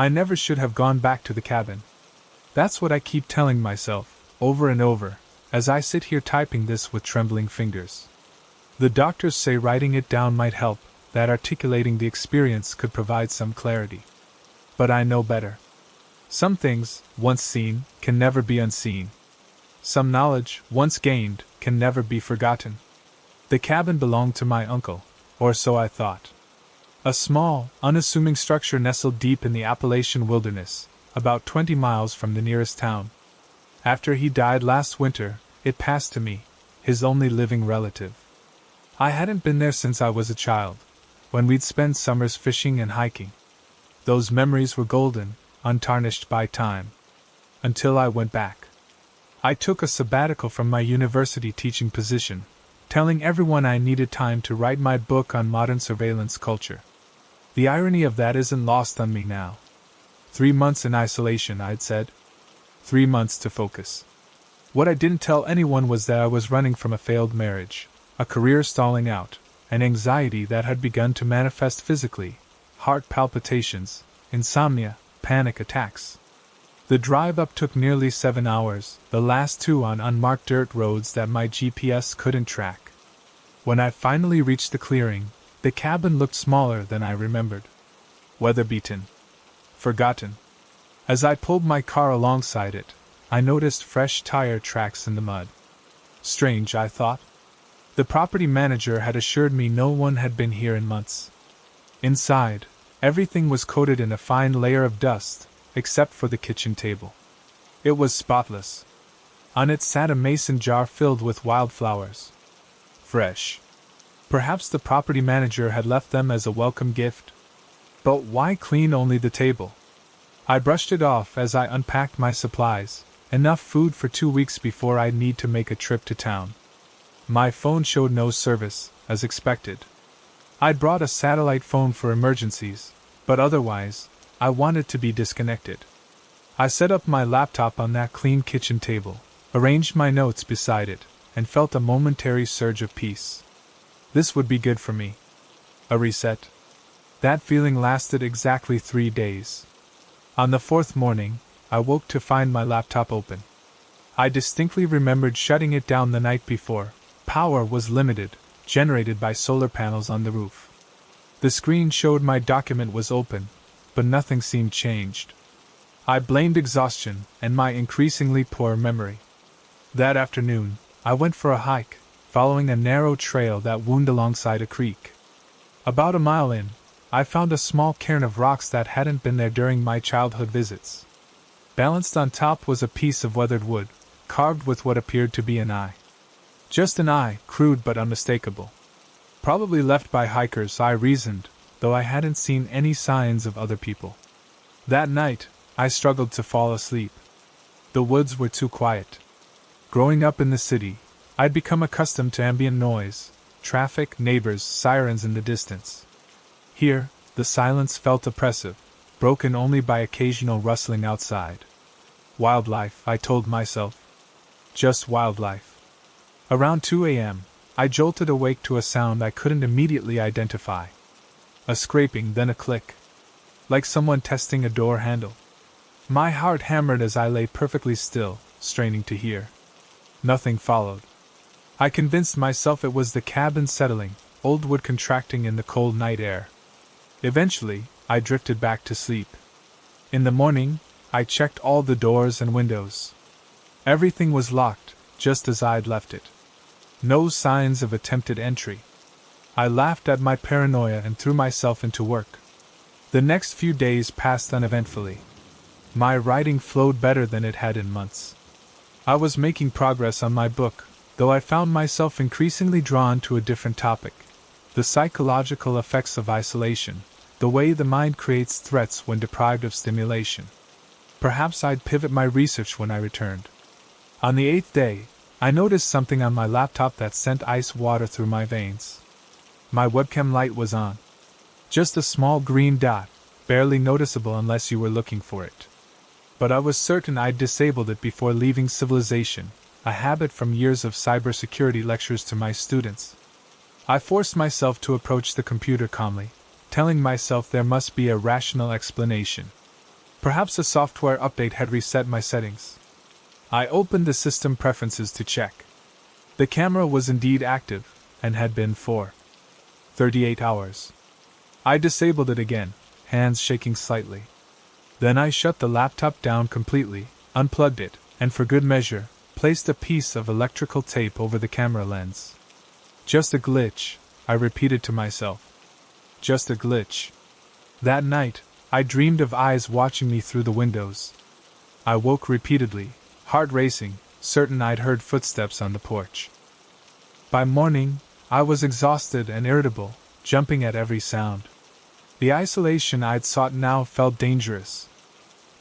I never should have gone back to the cabin. That's what I keep telling myself, over and over, as I sit here typing this with trembling fingers. The doctors say writing it down might help, that articulating the experience could provide some clarity. But I know better. Some things, once seen, can never be unseen. Some knowledge, once gained, can never be forgotten. The cabin belonged to my uncle, or so I thought. A small, unassuming structure nestled deep in the Appalachian wilderness, about 20 miles from the nearest town. After he died last winter, it passed to me, his only living relative. I hadn't been there since I was a child, when we'd spend summers fishing and hiking. Those memories were golden, untarnished by time. Until I went back. I took a sabbatical from my university teaching position, telling everyone I needed time to write my book on modern surveillance culture. The irony of that isn't lost on me now. 3 months in isolation, I'd said. 3 months to focus. What I didn't tell anyone was that I was running from a failed marriage, a career stalling out, an anxiety that had begun to manifest physically, heart palpitations, insomnia, panic attacks. The drive up took nearly 7 hours, the last 2 on unmarked dirt roads that my GPS couldn't track. When I finally reached the clearing, the cabin looked smaller than I remembered. Weather-beaten. Forgotten. As I pulled my car alongside it, I noticed fresh tire tracks in the mud. Strange, I thought. The property manager had assured me no one had been here in months. Inside, everything was coated in a fine layer of dust, except for the kitchen table. It was spotless. On it sat a mason jar filled with wildflowers. Fresh. Perhaps the property manager had left them as a welcome gift. But why clean only the table? I brushed it off as I unpacked my supplies, enough food for 2 weeks before I'd need to make a trip to town. My phone showed no service, as expected. I'd brought a satellite phone for emergencies, but otherwise, I wanted to be disconnected. I set up my laptop on that clean kitchen table, arranged my notes beside it, and felt a momentary surge of peace. This would be good for me. A reset. That feeling lasted exactly 3 days. On the 4th morning, I woke to find my laptop open. I distinctly remembered shutting it down the night before. Power was limited, generated by solar panels on the roof. The screen showed my document was open, but nothing seemed changed. I blamed exhaustion and my increasingly poor memory. That afternoon, I went for a hike, following a narrow trail that wound alongside a creek. About a mile in, I found a small cairn of rocks that hadn't been there during my childhood visits. Balanced on top was a piece of weathered wood, carved with what appeared to be an eye. Just an eye, crude but unmistakable. Probably left by hikers, I reasoned, though I hadn't seen any signs of other people. That night, I struggled to fall asleep. The woods were too quiet. Growing up in the city, I'd become accustomed to ambient noise, traffic, neighbors, sirens in the distance. Here, the silence felt oppressive, broken only by occasional rustling outside. Wildlife, I told myself. Just wildlife. Around 2 a.m., I jolted awake to a sound I couldn't immediately identify. A scraping, then a click. Like someone testing a door handle. My heart hammered as I lay perfectly still, straining to hear. Nothing followed. I convinced myself it was the cabin settling, old wood contracting in the cold night air. Eventually, I drifted back to sleep. In the morning, I checked all the doors and windows. Everything was locked, just as I'd left it. No signs of attempted entry. I laughed at my paranoia and threw myself into work. The next few days passed uneventfully. My writing flowed better than it had in months. I was making progress on my book, though I found myself increasingly drawn to a different topic: the psychological effects of isolation, the way the mind creates threats when deprived of stimulation. Perhaps I'd pivot my research when I returned. On the 8th day, I noticed something on my laptop that sent ice water through my veins. My webcam light was on. Just a small green dot, barely noticeable unless you were looking for it. But I was certain I'd disabled it before leaving civilization, a habit from years of cybersecurity lectures to my students. I forced myself to approach the computer calmly, telling myself there must be a rational explanation. Perhaps a software update had reset my settings. I opened the system preferences to check. The camera was indeed active, and had been for 38 hours. I disabled it again, hands shaking slightly. Then I shut the laptop down completely, unplugged it, and for good measure, placed a piece of electrical tape over the camera lens. Just a glitch, I repeated to myself. Just a glitch. That night, I dreamed of eyes watching me through the windows. I woke repeatedly, heart racing, certain I'd heard footsteps on the porch. By morning, I was exhausted and irritable, jumping at every sound. The isolation I'd sought now felt dangerous.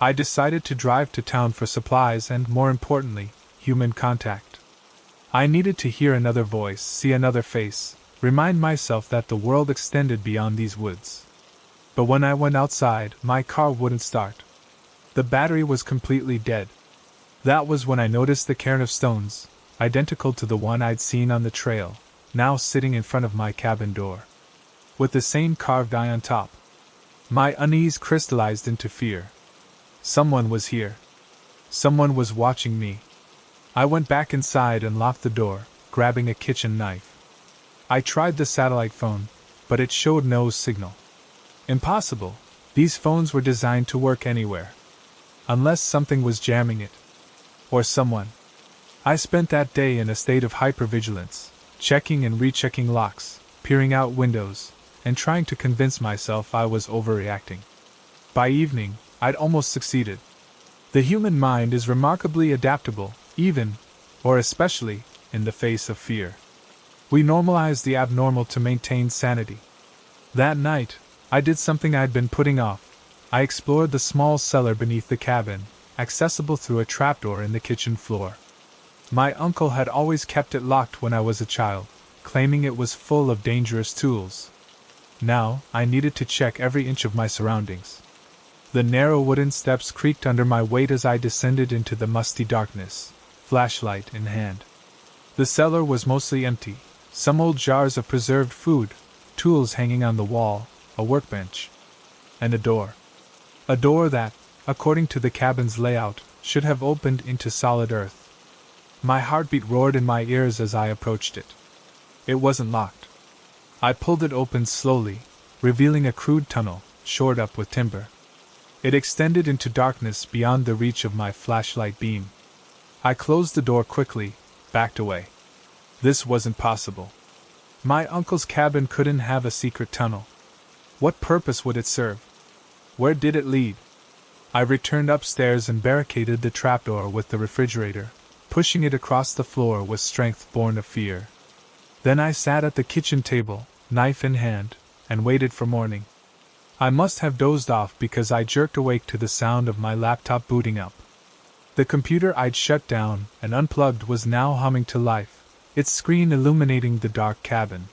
I decided to drive to town for supplies and, more importantly, human contact. I needed to hear another voice, see another face, remind myself that the world extended beyond these woods. But when I went outside, my car wouldn't start. The battery was completely dead. That was when I noticed the cairn of stones, identical to the one I'd seen on the trail, now sitting in front of my cabin door, with the same carved eye on top. My unease crystallized into fear. Someone was here. Someone was watching me. I went back inside and locked the door, grabbing a kitchen knife. I tried the satellite phone, but it showed no signal. Impossible. These phones were designed to work anywhere. Unless something was jamming it. Or someone. I spent that day in a state of hypervigilance, checking and rechecking locks, peering out windows, and trying to convince myself I was overreacting. By evening, I'd almost succeeded. The human mind is remarkably adaptable, even, or especially, in the face of fear. We normalize the abnormal to maintain sanity. That night, I did something I'd been putting off. I explored the small cellar beneath the cabin, accessible through a trapdoor in the kitchen floor. My uncle had always kept it locked when I was a child, claiming it was full of dangerous tools. Now, I needed to check every inch of my surroundings. The narrow wooden steps creaked under my weight as I descended into the musty darkness, flashlight in hand. The cellar was mostly empty, some old jars of preserved food, tools hanging on the wall, a workbench, and a door. A door that, according to the cabin's layout, should have opened into solid earth. My heartbeat roared in my ears as I approached it. It wasn't locked. I pulled it open slowly, revealing a crude tunnel, shored up with timber. It extended into darkness beyond the reach of my flashlight beam. I closed the door quickly, backed away. This wasn't possible. My uncle's cabin couldn't have a secret tunnel. What purpose would it serve? Where did it lead? I returned upstairs and barricaded the trapdoor with the refrigerator, pushing it across the floor with strength born of fear. Then I sat at the kitchen table, knife in hand, and waited for morning. I must have dozed off because I jerked awake to the sound of my laptop booting up. The computer I'd shut down and unplugged was now humming to life, its screen illuminating the dark cabin.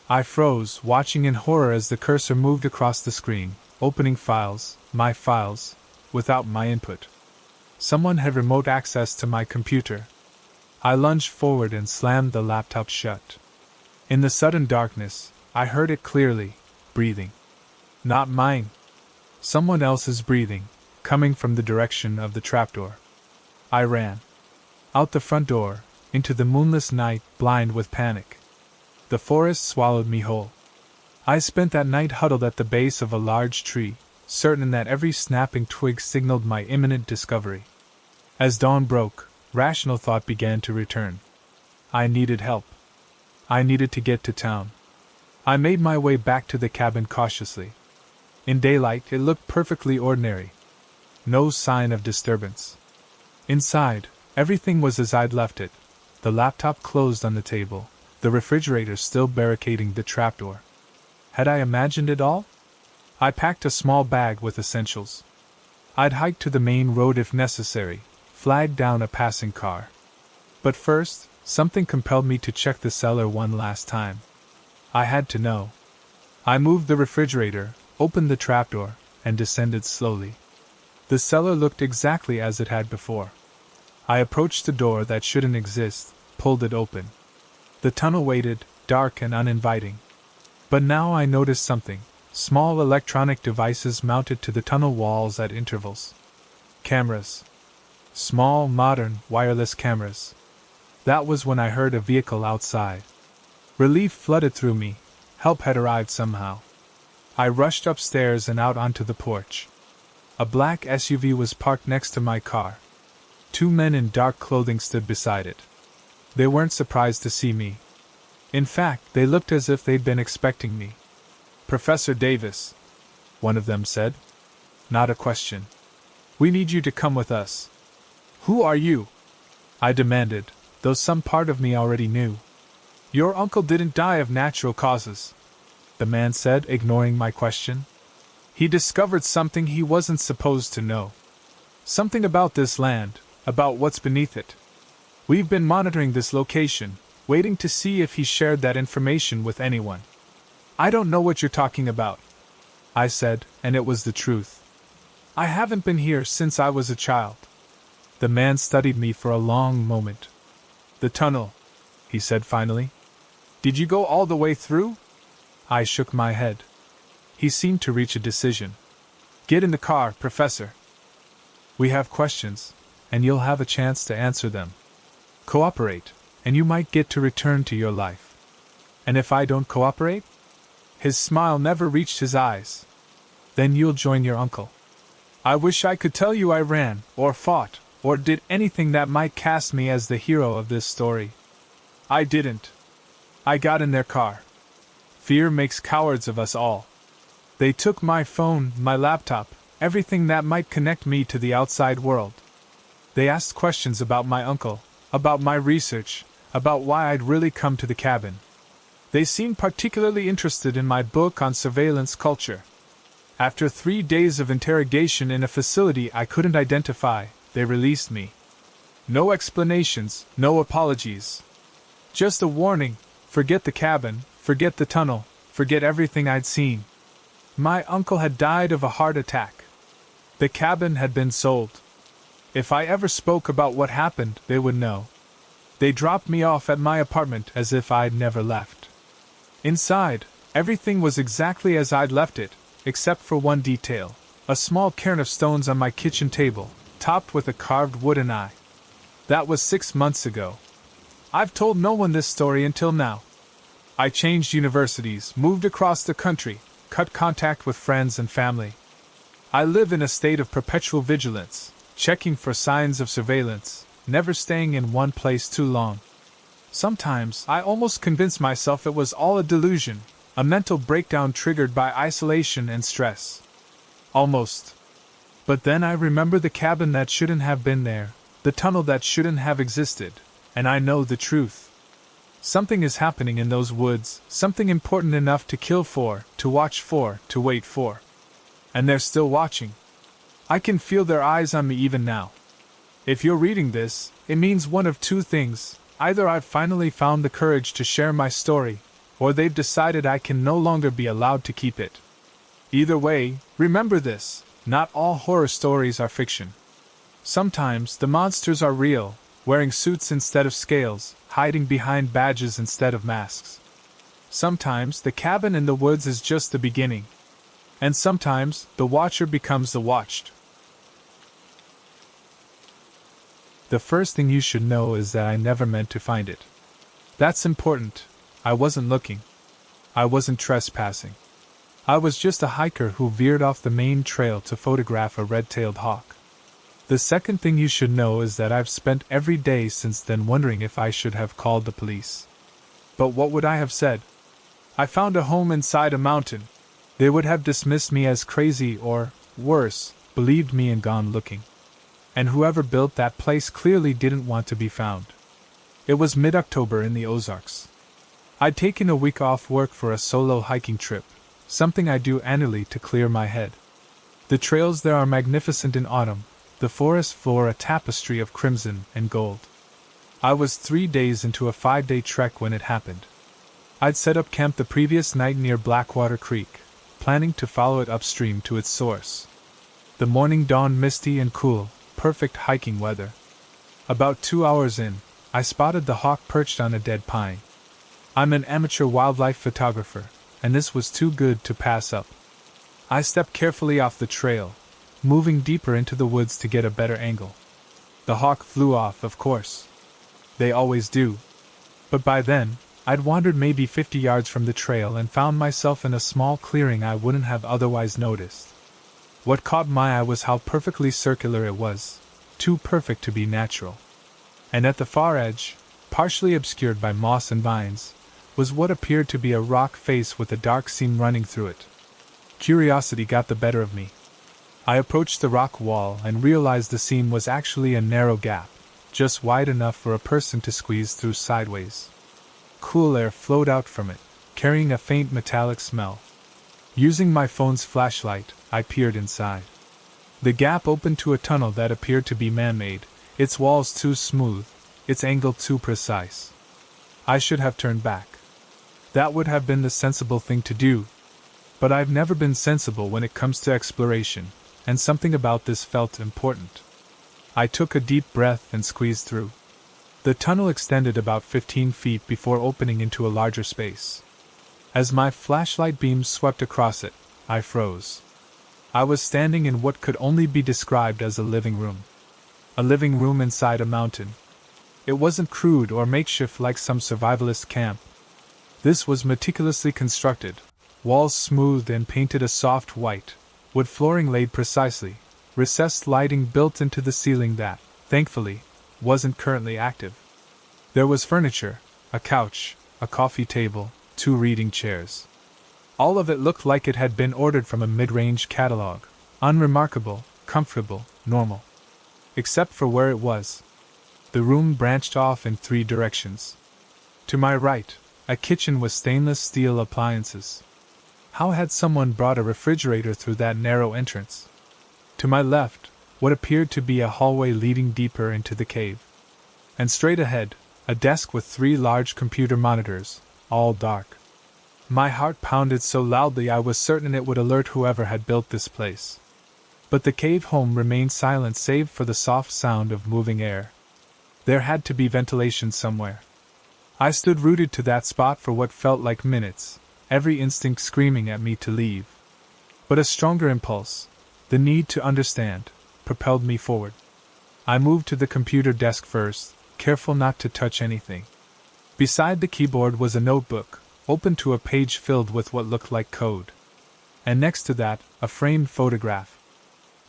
I froze, watching in horror as the cursor moved across the screen, opening files, my files, without my input. Someone had remote access to my computer. I lunged forward and slammed the laptop shut. In the sudden darkness, I heard it clearly, breathing. Not mine. Someone else's breathing, coming from the direction of the trapdoor. I ran. Out the front door, into the moonless night, blind with panic. The forest swallowed me whole. I spent that night huddled at the base of a large tree, certain that every snapping twig signaled my imminent discovery. As dawn broke, rational thought began to return. I needed help. I needed to get to town. I made my way back to the cabin cautiously. In daylight, it looked perfectly ordinary. No sign of disturbance. Inside, everything was as I'd left it, the laptop closed on the table, the refrigerator still barricading the trapdoor. Had I imagined it all? I packed a small bag with essentials. I'd hike to the main road if necessary, flag down a passing car. But first, something compelled me to check the cellar one last time. I had to know. I moved the refrigerator, opened the trapdoor, and descended slowly. The cellar looked exactly as it had before. I approached the door that shouldn't exist, pulled it open. The tunnel waited, dark and uninviting. But now I noticed something Small electronic devices mounted to the tunnel walls at intervals. Cameras. Small, modern, wireless cameras. That was when I heard a vehicle outside. Relief flooded through me. Help had arrived somehow. I rushed upstairs and out onto the porch. A black SUV was parked next to my car. 2 men in dark clothing stood beside it. They weren't surprised to see me. In fact, they looked as if they'd been expecting me. "Professor Davis," one of them said. Not a question. "We need you to come with us." "Who are you?" I demanded, though some part of me already knew. "Your uncle didn't die of natural causes," the man said, ignoring my question. "He discovered something he wasn't supposed to know. Something about this land, about what's beneath it. We've been monitoring this location, waiting to see if he shared that information with anyone." "I don't know what you're talking about," I said, and it was the truth. "I haven't been here since I was a child." The man studied me for a long moment. "The tunnel," he said finally. "Did you go all the way through?" I shook my head. He seemed to reach a decision. "Get in the car, Professor. We have questions, and you'll have a chance to answer them. Cooperate, and you might get to return to your life. And if I don't cooperate?" His smile never reached his eyes. "Then you'll join your uncle." I wish I could tell you I ran, or fought, or did anything that might cast me as the hero of this story. I didn't. I got in their car. Fear makes cowards of us all. They took my phone, my laptop, everything that might connect me to the outside world. They asked questions about my uncle, about my research, about why I'd really come to the cabin. They seemed particularly interested in my book on surveillance culture. After 3 days of interrogation in a facility I couldn't identify, they released me. No explanations, no apologies. Just a warning: forget the cabin, forget the tunnel, forget everything I'd seen. My uncle had died of a heart attack. The cabin had been sold. If I ever spoke about what happened, they would know. They dropped me off at my apartment as if I'd never left. Inside, everything was exactly as I'd left it, except for one detail: a small cairn of stones on my kitchen table, topped with a carved wooden eye. That was 6 months ago. I've told no one this story until now. I changed universities, moved across the country, cut contact with friends and family. I live in a state of perpetual vigilance, checking for signs of surveillance, never staying in one place too long. Sometimes I almost convince myself it was all a delusion, a mental breakdown triggered by isolation and stress. Almost. But then I remember the cabin that shouldn't have been there, the tunnel that shouldn't have existed, and I know the truth. Something is happening in those woods, something important enough to kill for, to watch for, to wait for. And they're still watching. I can feel their eyes on me even now. If you're reading this, it means one of two things: either I've finally found the courage to share my story, or they've decided I can no longer be allowed to keep it. Either way, remember this: not all horror stories are fiction. Sometimes the monsters are real, wearing suits instead of scales, hiding behind badges instead of masks. Sometimes the cabin in the woods is just the beginning. And sometimes the watcher becomes the watched. The first thing you should know is that I never meant to find it. That's important. I wasn't looking. I wasn't trespassing. I was just a hiker who veered off the main trail to photograph a red-tailed hawk. The second thing you should know is that I've spent every day since then wondering if I should have called the police. But what would I have said? I found a home inside a mountain. They would have dismissed me as crazy or, worse, believed me and gone looking. And whoever built that place clearly didn't want to be found. It was mid-October in the Ozarks. I'd taken a week off work for a solo hiking trip, something I do annually to clear my head. The trails there are magnificent in autumn, the forest floor a tapestry of crimson and gold. I was 3 days into a 5-day trek when it happened. I'd set up camp the previous night near Blackwater Creek, planning to follow it upstream to its source. The morning dawned misty and cool, perfect hiking weather. About 2 hours in, I spotted the hawk perched on a dead pine. I'm an amateur wildlife photographer, and this was too good to pass up. I stepped carefully off the trail, moving deeper into the woods to get a better angle. The hawk flew off, of course. They always do. But by then, I'd wandered maybe 50 yards from the trail and found myself in a small clearing I wouldn't have otherwise noticed. What caught my eye was how perfectly circular it was, too perfect to be natural. And at the far edge, partially obscured by moss and vines, was what appeared to be a rock face with a dark seam running through it. Curiosity got the better of me. I approached the rock wall and realized the seam was actually a narrow gap, just wide enough for a person to squeeze through sideways. Cool air flowed out from it, carrying a faint metallic smell. Using my phone's flashlight, I peered inside. The gap opened to a tunnel that appeared to be man-made, its walls too smooth, its angle too precise. I should have turned back. That would have been the sensible thing to do. But I've never been sensible when it comes to exploration, and something about this felt important. I took a deep breath and squeezed through. The tunnel extended about 15 feet before opening into a larger space. As my flashlight beams swept across it, I froze. I was standing in what could only be described as a living room. A living room inside a mountain. It wasn't crude or makeshift like some survivalist camp. This was meticulously constructed, walls smoothed and painted a soft white, wood flooring laid precisely, recessed lighting built into the ceiling that, thankfully, wasn't currently active. There was furniture, a couch, a coffee table, 2 reading chairs. All of it looked like it had been ordered from a mid-range catalog, unremarkable, comfortable, normal. Except for where it was. The room branched off in 3 directions. To my right, a kitchen with stainless steel appliances. How had someone brought a refrigerator through that narrow entrance? To my left, what appeared to be a hallway leading deeper into the cave. And straight ahead, a desk with 3 large computer monitors, all dark. My heart pounded so loudly I was certain it would alert whoever had built this place. But the cave home remained silent save for the soft sound of moving air. There had to be ventilation somewhere. I stood rooted to that spot for what felt like minutes, every instinct screaming at me to leave. But a stronger impulse, the need to understand, propelled me forward. I moved to the computer desk first, careful not to touch anything. Beside the keyboard was a notebook, open to a page filled with what looked like code. And next to that, a framed photograph.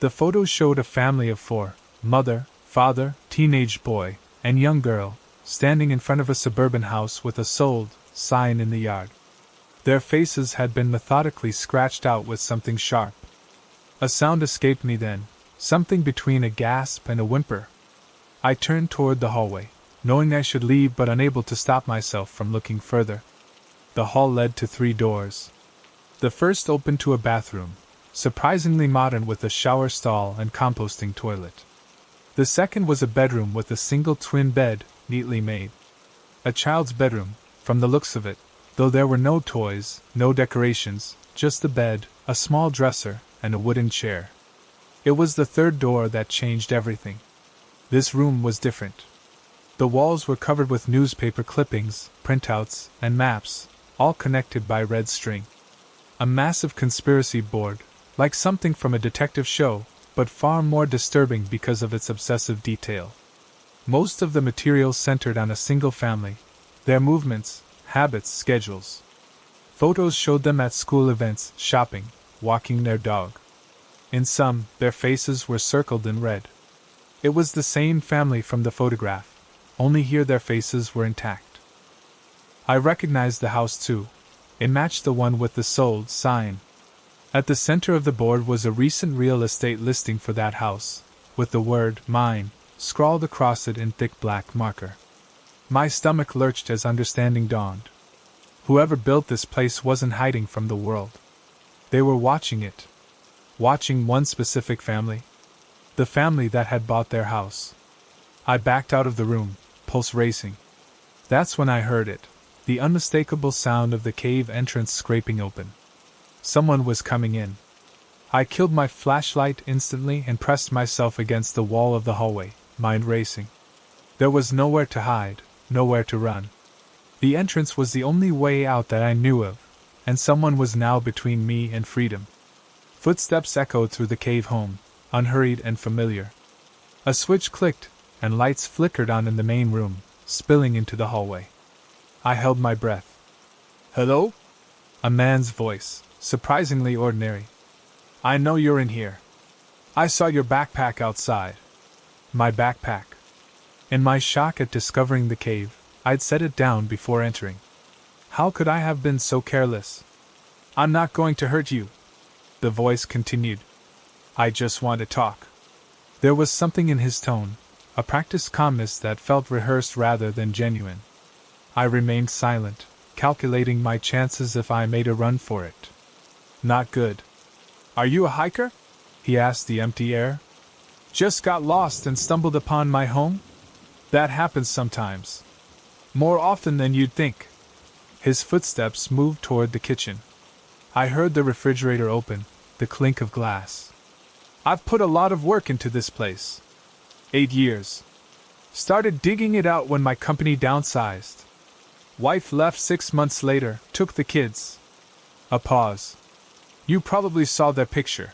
The photo showed a family of 4, mother, father, teenage boy, and young girl, standing in front of a suburban house with a sold sign in the yard. Their faces had been methodically scratched out with something sharp. A sound escaped me then, something between a gasp and a whimper. I turned toward the hallway, knowing I should leave but unable to stop myself from looking further. The hall led to 3 doors. The first opened to a bathroom, surprisingly modern with a shower stall and composting toilet. The second was a bedroom with a single twin bed, neatly made. A child's bedroom, from the looks of it, though there were no toys, no decorations, just the bed, a small dresser, and a wooden chair. It was the third door that changed everything. This room was different. The walls were covered with newspaper clippings, printouts, and maps, all connected by red string. A massive conspiracy board, like something from a detective show, but far more disturbing because of its obsessive detail. Most of the material centered on a single family, their movements, habits, schedules. Photos showed them at school events, shopping, walking their dog. In some, their faces were circled in red. It was the same family from the photograph, only here their faces were intact. I recognized the house too. It matched the one with the sold sign. At the center of the board was a recent real estate listing for that house, with the word mine scrawled across it in thick black marker. My stomach lurched as understanding dawned. Whoever built this place wasn't hiding from the world. They were watching it. Watching one specific family. The family that had bought their house. I backed out of the room, pulse racing. That's when I heard it, the unmistakable sound of the cave entrance scraping open. Someone was coming in. I killed my flashlight instantly and pressed myself against the wall of the hallway, mind racing. There was nowhere to hide, nowhere to run. The entrance was the only way out that I knew of, and someone was now between me and freedom. Footsteps echoed through the cave home, unhurried and familiar. A switch clicked, and lights flickered on in the main room, spilling into the hallway. I held my breath. "Hello?" A man's voice, surprisingly ordinary. "I know you're in here. I saw your backpack outside." My backpack. In my shock at discovering the cave, I'd set it down before entering. How could I have been so careless? "I'm not going to hurt you," the voice continued. "I just want to talk." There was something in his tone, a practiced calmness that felt rehearsed rather than genuine. I remained silent, calculating my chances if I made a run for it. "Not good." "Are you a hiker?" he asked the empty air. "Just got lost and stumbled upon my home?" "That happens sometimes. More often than you'd think." His footsteps moved toward the kitchen. I heard the refrigerator open, the clink of glass. "I've put a lot of work into this place. 8 years. Started digging it out when my company downsized. Wife left 6 months later, took the kids." A pause. "You probably saw their picture.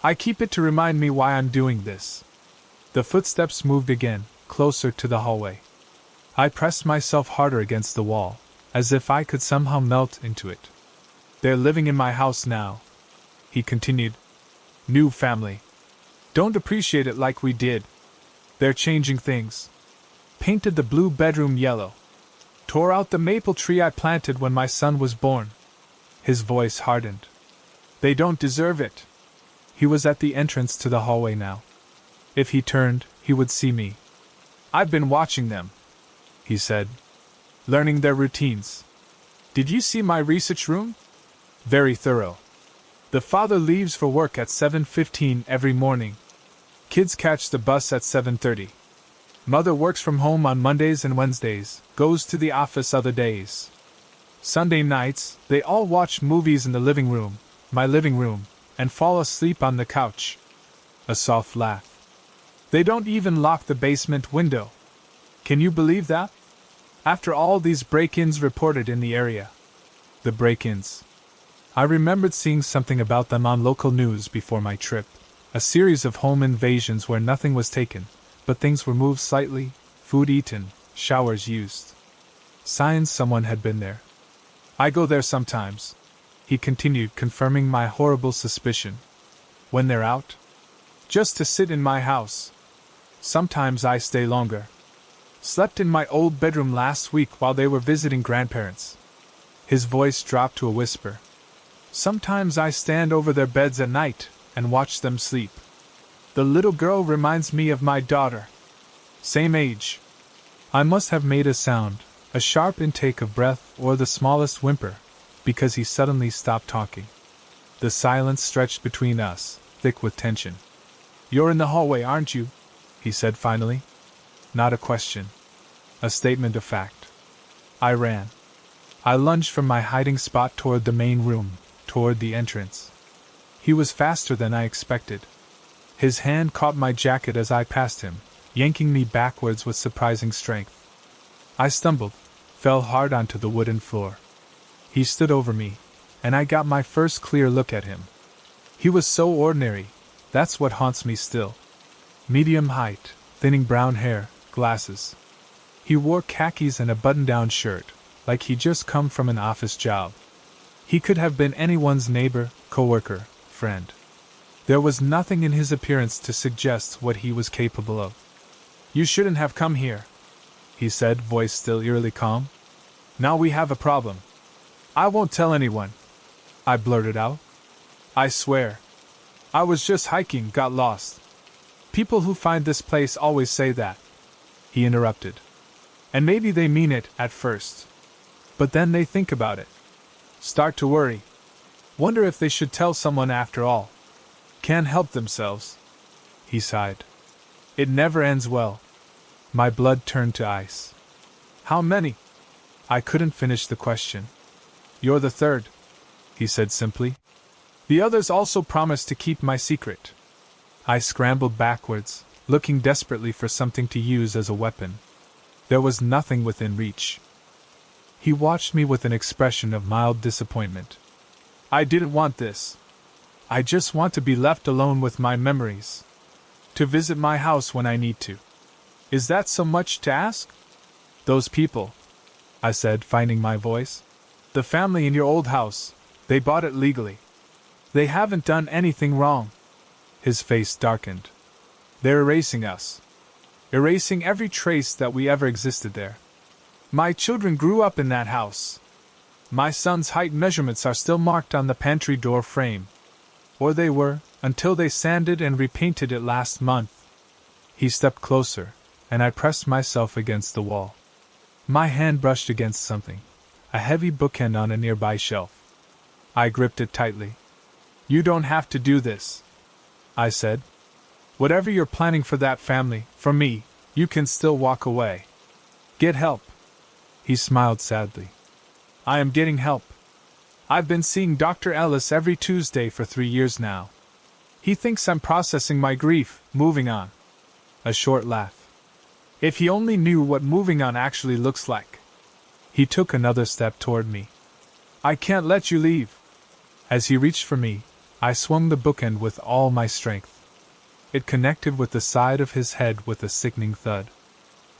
I keep it to remind me why I'm doing this." The footsteps moved again, closer to the hallway. I pressed myself harder against the wall, as if I could somehow melt into it. "They're living in my house now," he continued. "New family. Don't appreciate it like we did. They're changing things. Painted the blue bedroom yellow. Tore out the maple tree I planted when my son was born." His voice hardened. "They don't deserve it." He was at the entrance to the hallway now. If he turned, he would see me. "I've been watching them," he said. "Learning their routines. Did you see my research room? Very thorough. The father leaves for work at 7:15 every morning. Kids catch the bus at 7:30. Mother works from home on Mondays and Wednesdays, goes to the office other days. Sunday nights, they all watch movies in the living room, my living room, and fall asleep on the couch." A soft laugh. "They don't even lock the basement window. Can you believe that? After all these break-ins reported in the area." The break-ins. I remembered seeing something about them on local news before my trip. A series of home invasions where nothing was taken, but things were moved slightly, food eaten, showers used. Signs someone had been there. "I go there sometimes," he continued, confirming my horrible suspicion. "When they're out? Just to sit in my house. Sometimes I stay longer. Slept in my old bedroom last week while they were visiting grandparents." His voice dropped to a whisper. "Sometimes I stand over their beds at night and watch them sleep. The little girl reminds me of my daughter. Same age." I must have made a sound, a sharp intake of breath or the smallest whimper, because he suddenly stopped talking. The silence stretched between us, thick with tension. "You're in the hallway, aren't you?" he said finally. Not a question. A statement of fact. I ran. I lunged from my hiding spot toward the main room, toward the entrance. He was faster than I expected. His hand caught my jacket as I passed him, yanking me backwards with surprising strength. I stumbled, fell hard onto the wooden floor. He stood over me, and I got my first clear look at him. He was so ordinary, that's what haunts me still. Medium height, thinning brown hair, glasses. He wore khakis and a button-down shirt, like he'd just come from an office job. He could have been anyone's neighbor, coworker, friend. There was nothing in his appearance to suggest what he was capable of. "You shouldn't have come here," he said, voice still eerily calm. "Now we have a problem." "I won't tell anyone," I blurted out. "I swear. I was just hiking, got lost. People who find this place always say that," he interrupted. "And maybe they mean it at first. But then they think about it. Start to worry. Wonder if they should tell someone after all. Can't help themselves." He sighed. "It never ends well." My blood turned to ice. "How many?" I couldn't finish the question. "You're the third," he said simply. "The others also promised to keep my secret." I scrambled backwards, looking desperately for something to use as a weapon. There was nothing within reach. He watched me with an expression of mild disappointment. "I didn't want this. I just want to be left alone with my memories. To visit my house when I need to. Is that so much to ask? Those people, I said, finding my voice. The family in your old house, they bought it legally. They haven't done anything wrong. His face darkened. They're erasing us. Erasing every trace that we ever existed there. My children grew up in that house. My son's height measurements are still marked on the pantry door frame. Or they were, until they sanded and repainted it last month. He stepped closer, and I pressed myself against the wall. My hand brushed against something, a heavy bookend on a nearby shelf. I gripped it tightly. You don't have to do this, I said. Whatever you're planning for that family, for me, you can still walk away. Get help. He smiled sadly. I am getting help. I've been seeing Dr. Ellis every Tuesday for 3 years now. He thinks I'm processing my grief, moving on. A short laugh. If he only knew what moving on actually looks like. He took another step toward me. I can't let you leave. As he reached for me, I swung the bookend with all my strength. It connected with the side of his head with a sickening thud.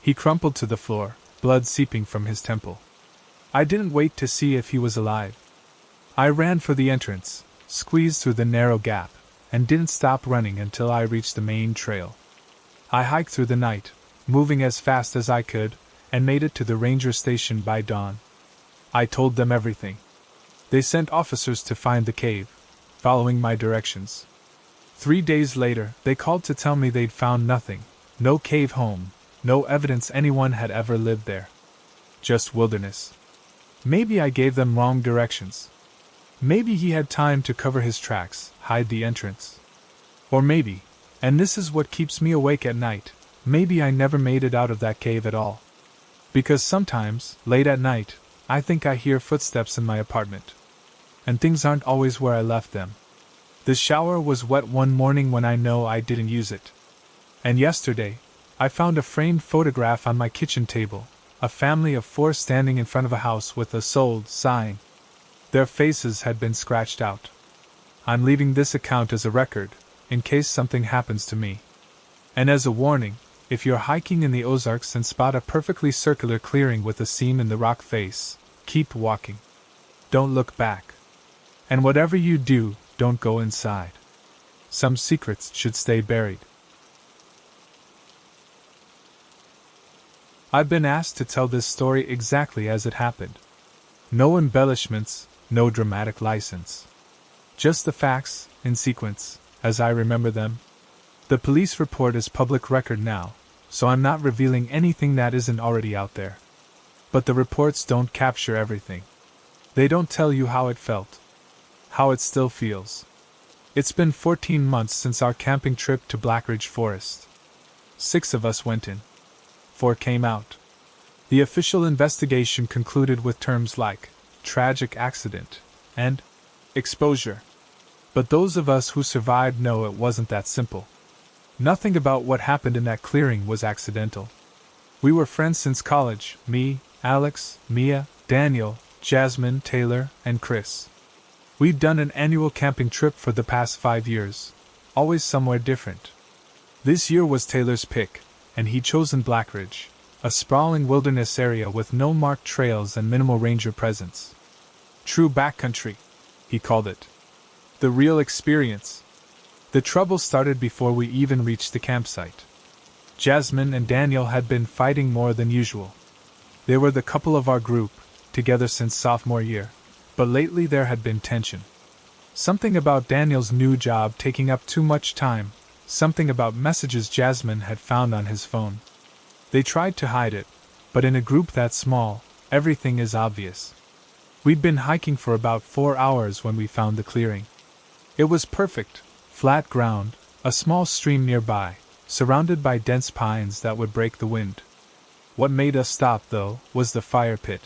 He crumpled to the floor, blood seeping from his temple. I didn't wait to see if he was alive. I ran for the entrance, squeezed through the narrow gap, and didn't stop running until I reached the main trail. I hiked through the night, moving as fast as I could, and made it to the ranger station by dawn. I told them everything. They sent officers to find the cave, following my directions. 3 days later, they called to tell me they'd found nothing, no cave home, no evidence anyone had ever lived there. Just wilderness. Maybe I gave them wrong directions. Maybe he had time to cover his tracks, hide the entrance. Or maybe, and this is what keeps me awake at night, maybe I never made it out of that cave at all. Because sometimes, late at night, I think I hear footsteps in my apartment. And things aren't always where I left them. The shower was wet one morning when I know I didn't use it. And yesterday, I found a framed photograph on my kitchen table, a family of 4 standing in front of a house with a sold sign. Their faces had been scratched out. I'm leaving this account as a record, in case something happens to me. And as a warning, if you're hiking in the Ozarks and spot a perfectly circular clearing with a seam in the rock face, keep walking. Don't look back. And whatever you do, don't go inside. Some secrets should stay buried. I've been asked to tell this story exactly as it happened. No embellishments, no dramatic license. Just the facts, in sequence, as I remember them. The police report is public record now, so I'm not revealing anything that isn't already out there. But the reports don't capture everything. They don't tell you how it felt. How it still feels. It's been 14 months since our camping trip to Blackridge Forest. 6 of us went in. 4 came out. The official investigation concluded with terms like tragic accident and exposure. But those of us who survived know it wasn't that simple. Nothing about what happened in that clearing was accidental. We were friends since college, me, Alex, Mia, Daniel, Jasmine, Taylor, and Chris. We'd done an annual camping trip for the past 5 years, always somewhere different. This year was Taylor's pick, and he'd chosen Blackridge, a sprawling wilderness area with no marked trails and minimal ranger presence. True backcountry, he called it. The real experience. The trouble started before we even reached the campsite. Jasmine and Daniel had been fighting more than usual. They were the couple of our group, together since sophomore year. But lately there had been tension. Something about Daniel's new job taking up too much time, something about messages Jasmine had found on his phone. They tried to hide it, but in a group that small, everything is obvious. We'd been hiking for about 4 hours when we found the clearing. It was perfect, flat ground, a small stream nearby, surrounded by dense pines that would break the wind. What made us stop, though, was the fire pit.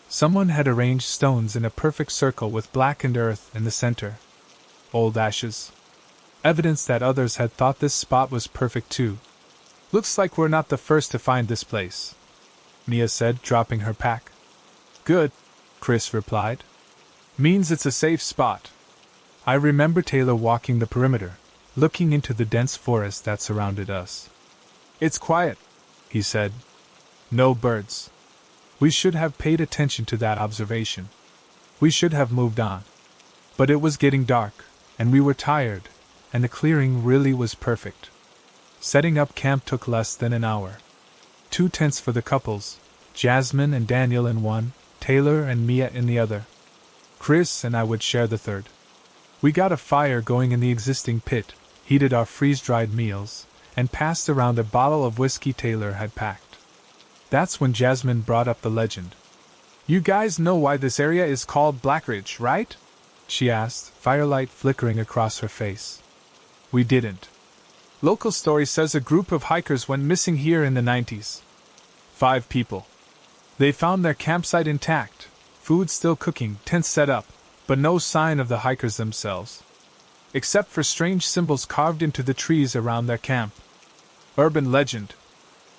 Someone had arranged stones in a perfect circle with blackened earth in the center. Old ashes. Evidence that others had thought this spot was perfect too. Looks like we're not the first to find this place, Mia said, dropping her pack. Good, Chris replied. Means it's a safe spot. I remember Taylor walking the perimeter, looking into the dense forest that surrounded us. "It's quiet," he said. "No birds." We should have paid attention to that observation. We should have moved on. But it was getting dark, and we were tired, and the clearing really was perfect. Setting up camp took less than an hour. 2 tents for the couples, Jasmine and Daniel in one, Taylor and Mia in the other. Chris and I would share the third. We got a fire going in the existing pit, heated our freeze-dried meals, and passed around a bottle of whiskey Taylor had packed. That's when Jasmine brought up the legend. "You guys know why this area is called Blackridge, right?" she asked, firelight flickering across her face. We didn't. "Local story says a group of hikers went missing here in the 90s. 5 people. They found their campsite intact, food still cooking, tents set up, but no sign of the hikers themselves. Except for strange symbols carved into the trees around their camp. Urban legend,"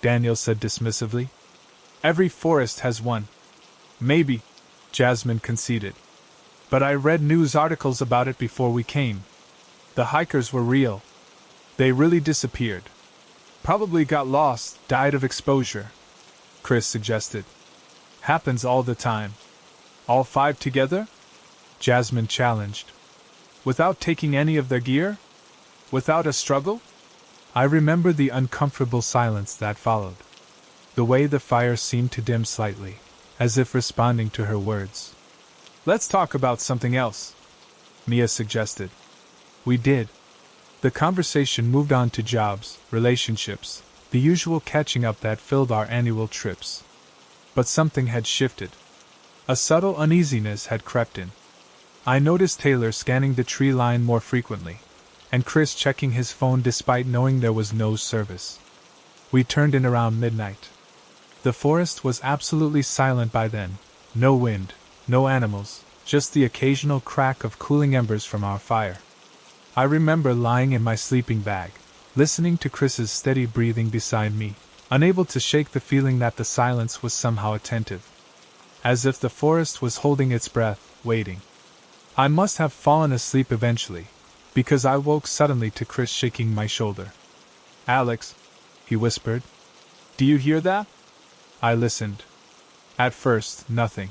Daniel said dismissively. "Every forest has one." "Maybe," Jasmine conceded. "But I read news articles about it before we came. The hikers were real. They really disappeared. Probably got lost, died of exposure," Chris suggested. "Happens all the time." "All 5 together?" Jasmine challenged. "Without taking any of their gear? Without a struggle?" I remember the uncomfortable silence that followed. The way the fire seemed to dim slightly, as if responding to her words. "Let's talk about something else," Mia suggested. We did. The conversation moved on to jobs, relationships, the usual catching up that filled our annual trips. But something had shifted. A subtle uneasiness had crept in. I noticed Taylor scanning the tree line more frequently, and Chris checking his phone despite knowing there was no service. We turned in around midnight. The forest was absolutely silent by then, no wind, no animals, just the occasional crack of cooling embers from our fire. I remember lying in my sleeping bag, listening to Chris's steady breathing beside me, unable to shake the feeling that the silence was somehow attentive. As if the forest was holding its breath, waiting. I must have fallen asleep eventually, because I woke suddenly to Chris shaking my shoulder. "Alex," he whispered. "Do you hear that?" I listened. At first, nothing.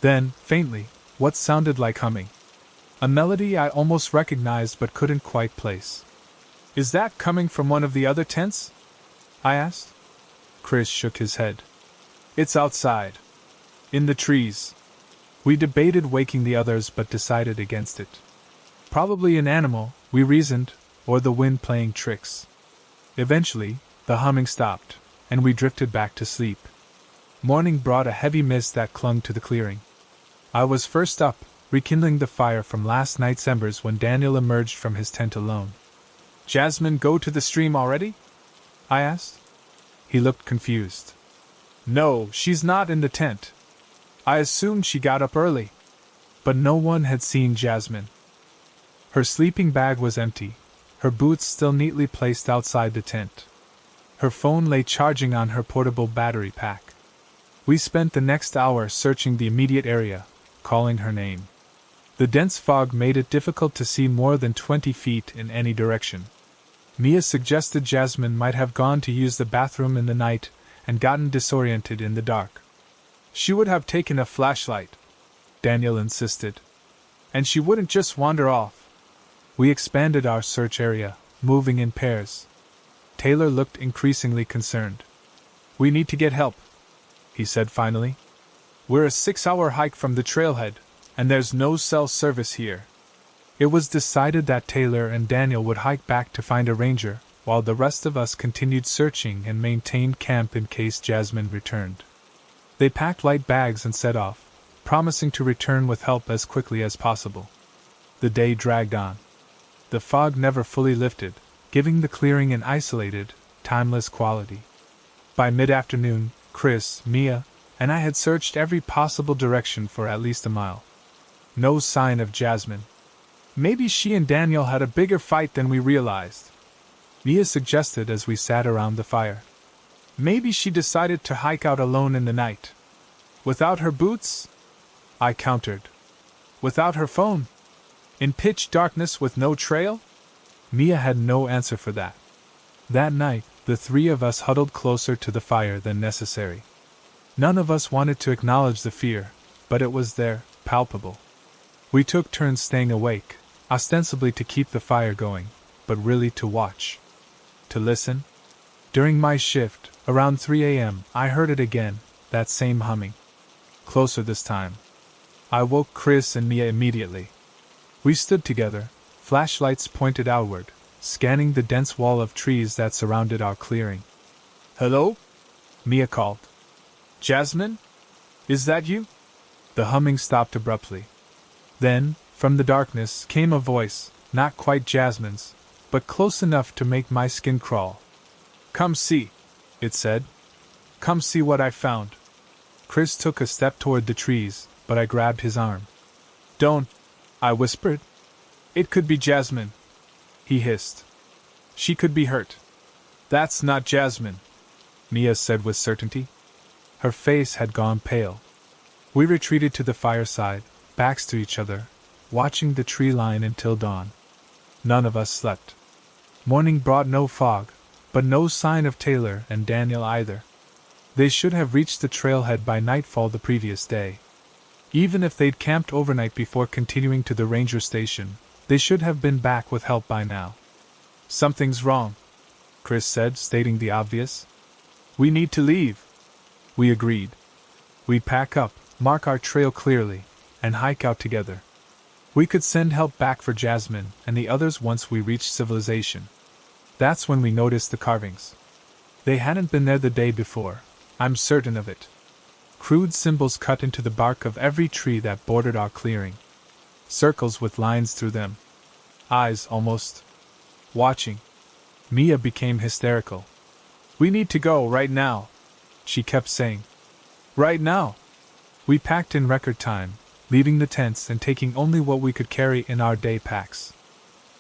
Then, faintly, what sounded like humming. A melody I almost recognized but couldn't quite place. "Is that coming from one of the other tents?" I asked. Chris shook his head. "It's outside. In the trees." We debated waking the others but decided against it. Probably an animal, we reasoned, or the wind playing tricks. Eventually, the humming stopped, and we drifted back to sleep. Morning brought a heavy mist that clung to the clearing. I was first up, rekindling the fire from last night's embers when Daniel emerged from his tent alone. "Jasmine go to the stream already?" I asked. He looked confused. "No, she's not in the tent. I assumed she got up early." But no one had seen Jasmine. Her sleeping bag was empty, her boots still neatly placed outside the tent. Her phone lay charging on her portable battery pack. We spent the next hour searching the immediate area, calling her name. The dense fog made it difficult to see more than 20 feet in any direction. Mia suggested Jasmine might have gone to use the bathroom in the night and gotten disoriented in the dark. "She would have taken a flashlight," Daniel insisted. "And she wouldn't just wander off." We expanded our search area, moving in pairs. Taylor looked increasingly concerned. "We need to get help," he said finally. "We're a 6-hour hike from the trailhead, and there's no cell service here." It was decided that Taylor and Daniel would hike back to find a ranger, while the rest of us continued searching and maintained camp in case Jasmine returned. They packed light bags and set off, promising to return with help as quickly as possible. The day dragged on. The fog never fully lifted, giving the clearing an isolated, timeless quality. By mid-afternoon, Chris, Mia, and I had searched every possible direction for at least a mile. No sign of Jasmine. "Maybe she and Daniel had a bigger fight than we realized," Mia suggested as we sat around the fire. "Maybe she decided to hike out alone in the night. Without her boots?" I countered. "Without her phone?" In pitch darkness with no trail? Mia had no answer for that. That night, the three of us huddled closer to the fire than necessary. None of us wanted to acknowledge the fear, but it was there, palpable. We took turns staying awake, ostensibly to keep the fire going, but really to watch. To listen. During my shift, around 3 a.m., I heard it again, that same humming. Closer this time. I woke Chris and Mia immediately. We stood together, flashlights pointed outward, scanning the dense wall of trees that surrounded our clearing. "Hello?" Mia called. "Jasmine? Is that you?" The humming stopped abruptly. Then, from the darkness, came a voice, not quite Jasmine's, but close enough to make my skin crawl. "Come see," it said. "Come see what I found." Chris took a step toward the trees, but I grabbed his arm. "Don't," I whispered. "It could be Jasmine," he hissed. "She could be hurt." "That's not Jasmine," Mia said with certainty. Her face had gone pale. We retreated to the fireside, backs to each other, watching the tree line until dawn. None of us slept. Morning brought no fog, but no sign of Taylor and Daniel either. They should have reached the trailhead by nightfall the previous day. Even if they'd camped overnight before continuing to the ranger station, they should have been back with help by now. "Something's wrong," Chris said, stating the obvious. "We need to leave." We agreed. We'd pack up, mark our trail clearly, and hike out together. We could send help back for Jasmine and the others once we reached civilization. That's when we noticed the carvings. They hadn't been there the day before, I'm certain of it. Crude symbols cut into the bark of every tree that bordered our clearing. Circles with lines through them. Eyes almost watching. Mia became hysterical. "We need to go right now," she kept saying. "Right now." We packed in record time, leaving the tents and taking only what we could carry in our day packs.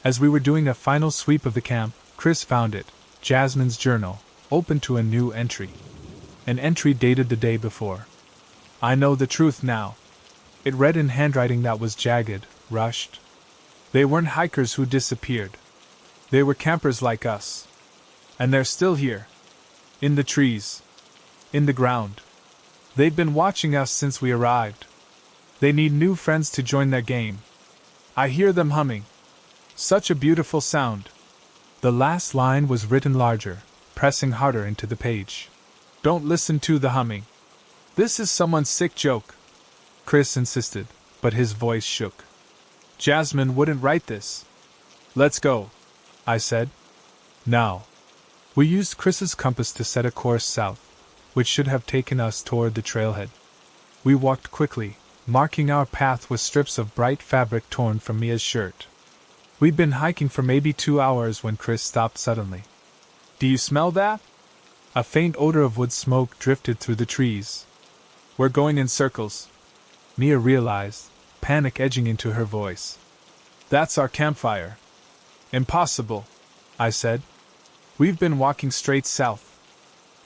As we were doing a final sweep of the camp, Chris found it, Jasmine's journal, open to a new entry. An entry dated the day before. "I know the truth now." It read in handwriting that was jagged, rushed. "They weren't hikers who disappeared. They were campers like us. And they're still here. In the trees. In the ground. They've been watching us since we arrived. They need new friends to join their game. I hear them humming. Such a beautiful sound." The last line was written larger, pressing harder into the page. "Don't listen to the humming. This is someone's sick joke," Chris insisted, but his voice shook. "Jasmine wouldn't write this." "Let's go," I said. Now. We used Chris's compass to set a course south, which should have taken us toward the trailhead. We walked quickly, marking our path with strips of bright fabric torn from Mia's shirt. We'd been hiking for maybe 2 hours when Chris stopped suddenly. "Do you smell that?" A faint odor of wood smoke drifted through the trees. "We're going in circles," Mia realized, panic edging into her voice. "That's our campfire." "Impossible," I said. "We've been walking straight south."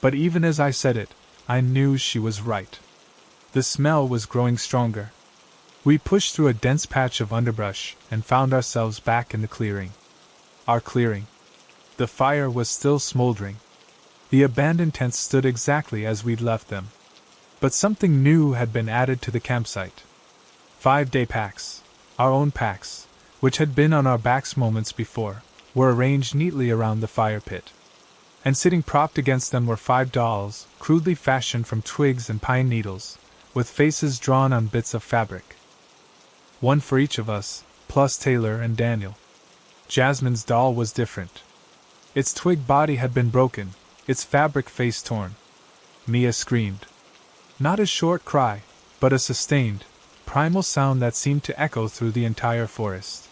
But even as I said it, I knew she was right. The smell was growing stronger. We pushed through a dense patch of underbrush and found ourselves back in the clearing. Our clearing. The fire was still smoldering. The abandoned tents stood exactly as we'd left them. But something new had been added to the campsite. 5-day packs, our own packs, which had been on our backs moments before, were arranged neatly around the fire pit. And sitting propped against them were 5 dolls, crudely fashioned from twigs and pine needles, with faces drawn on bits of fabric. One for each of us, plus Taylor and Daniel. Jasmine's doll was different. Its twig body had been broken, its fabric face torn. Mia screamed. Not a short cry, but a sustained, primal sound that seemed to echo through the entire forest.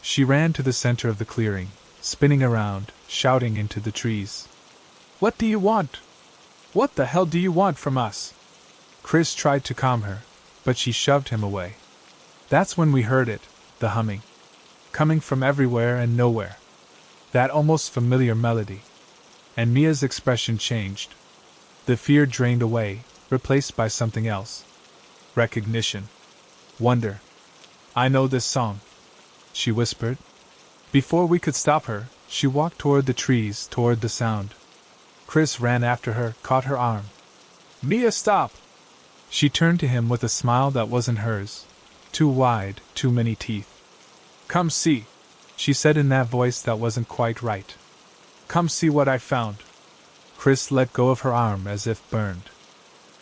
She ran to the center of the clearing, spinning around, shouting into the trees. "What do you want? What the hell do you want from us?" Chris tried to calm her, but she shoved him away. That's when we heard it, the humming. Coming from everywhere and nowhere. That almost familiar melody. And Mia's expression changed. The fear drained away, replaced by something else. Recognition. Wonder. "I know this song," she whispered. Before we could stop her, she walked toward the trees, toward the sound. Chris ran after her, caught her arm. Mia, stop! She turned to him with a smile that wasn't hers. Too wide, too many teeth. Come see, she said in that voice that wasn't quite right. Come see what I found. Chris let go of her arm as if burned.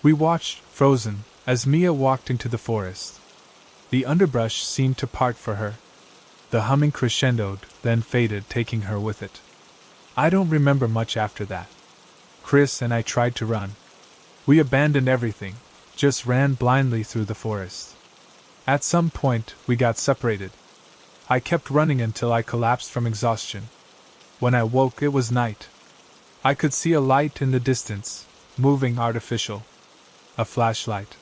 We watched, frozen, as Mia walked into the forest. The underbrush seemed to part for her. The humming crescendoed, then faded, taking her with it. I don't remember much after that. Chris and I tried to run. We abandoned everything, just ran blindly through the forest. At some point, we got separated. I kept running until I collapsed from exhaustion. When I woke, it was night. I could see a light in the distance, moving, artificial. A flashlight.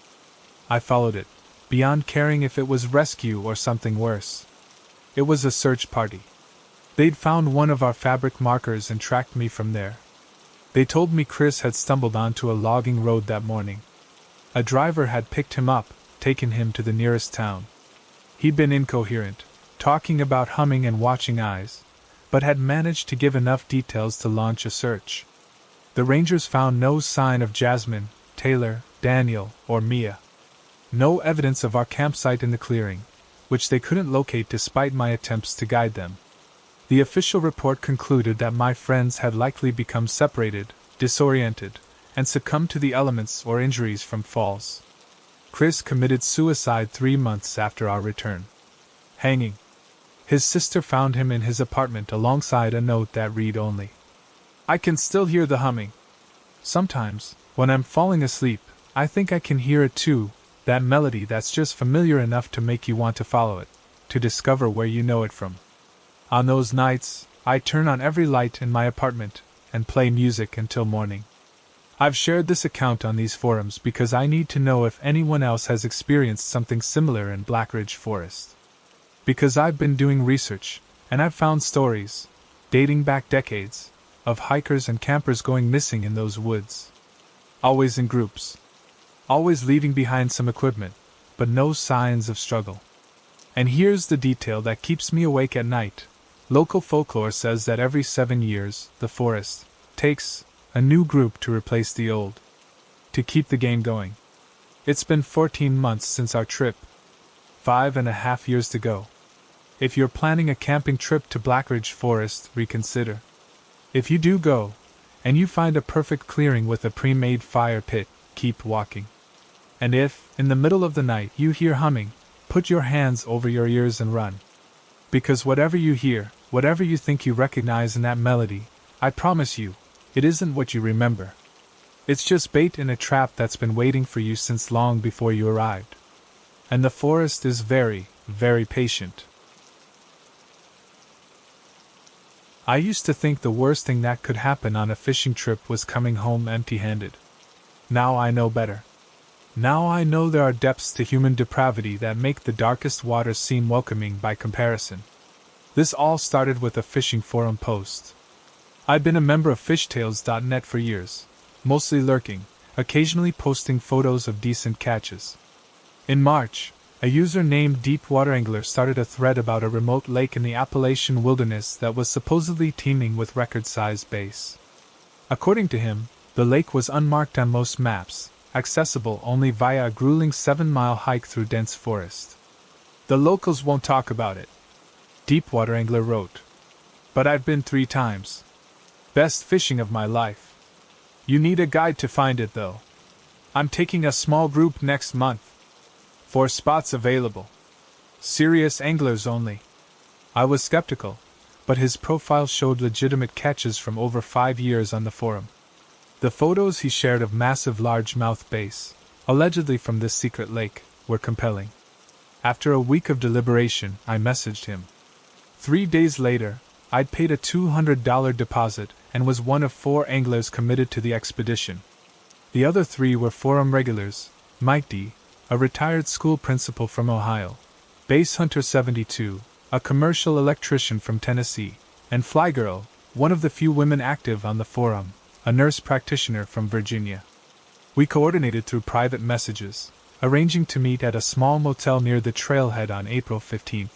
I followed it, beyond caring if it was rescue or something worse. It was a search party. They'd found one of our fabric markers and tracked me from there. They told me Chris had stumbled onto a logging road that morning. A driver had picked him up, taken him to the nearest town. He'd been incoherent, talking about humming and watching eyes, but had managed to give enough details to launch a search. The rangers found no sign of Jasmine, Taylor, Daniel, or Mia. No evidence of our campsite in the clearing, which they couldn't locate despite my attempts to guide them. The official report concluded that my friends had likely become separated, disoriented, and succumbed to the elements or injuries from falls. Chris committed suicide 3 months after our return. Hanging. His sister found him in his apartment alongside a note that read only, I can still hear the humming. Sometimes, when I'm falling asleep, I think I can hear it too, that melody that's just familiar enough to make you want to follow it, to discover where you know it from. On those nights, I turn on every light in my apartment and play music until morning. I've shared this account on these forums because I need to know if anyone else has experienced something similar in Blackridge Forest. Because I've been doing research, and I've found stories, dating back decades, of hikers and campers going missing in those woods. Always in groups. Always leaving behind some equipment, but no signs of struggle. And here's the detail that keeps me awake at night. Local folklore says that every 7 years, the forest takes a new group to replace the old, to keep the game going. It's been 14 months since our trip. 5.5 years to go. If you're planning a camping trip to Blackridge Forest, reconsider. If you do go, and you find a perfect clearing with a pre-made fire pit, keep walking. And if, in the middle of the night, you hear humming, put your hands over your ears and run. Because whatever you hear, whatever you think you recognize in that melody, I promise you, it isn't what you remember. It's just bait in a trap that's been waiting for you since long before you arrived. And the forest is very, very patient. I used to think the worst thing that could happen on a fishing trip was coming home empty-handed. Now I know better. Now I know there are depths to human depravity that make the darkest waters seem welcoming by comparison. This all started with a fishing forum post. I'd been a member of fishtails.net for years, mostly lurking, occasionally posting photos of decent catches. In March, a user named Deepwater Angler started a thread about a remote lake in the Appalachian wilderness that was supposedly teeming with record-sized bass. According to him, the lake was unmarked on most maps, accessible only via a grueling 7-mile hike through dense forest. The locals won't talk about it, Deepwater Angler wrote. But I've been 3 times. Best fishing of my life. You need a guide to find it though. I'm taking a small group next month. 4 spots available. Serious anglers only. I was skeptical, but his profile showed legitimate catches from over 5 years on the forum. The photos he shared of massive largemouth bass, allegedly from this secret lake, were compelling. After a week of deliberation, I messaged him. 3 days later, I'd paid a $200 deposit and was one of 4 anglers committed to the expedition. The other 3 were forum regulars: Mike D., a retired school principal from Ohio, Base Hunter 72, a commercial electrician from Tennessee, and Flygirl, one of the few women active on the forum, a nurse practitioner from Virginia. We coordinated through private messages, arranging to meet at a small motel near the trailhead on April 15th.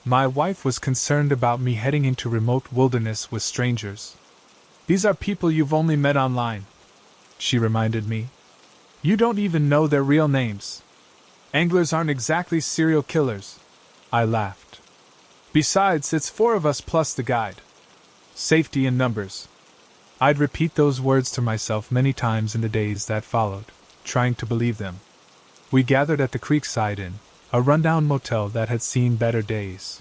My wife was concerned about me heading into remote wilderness with strangers. "These are people you've only met online," she reminded me. "You don't even know their real names. Anglers aren't exactly serial killers." I laughed. "Besides, it's 4 of us plus the guide. Safety in numbers." I'd repeat those words to myself many times in the days that followed, trying to believe them. We gathered at the Creekside Inn, a rundown motel that had seen better days.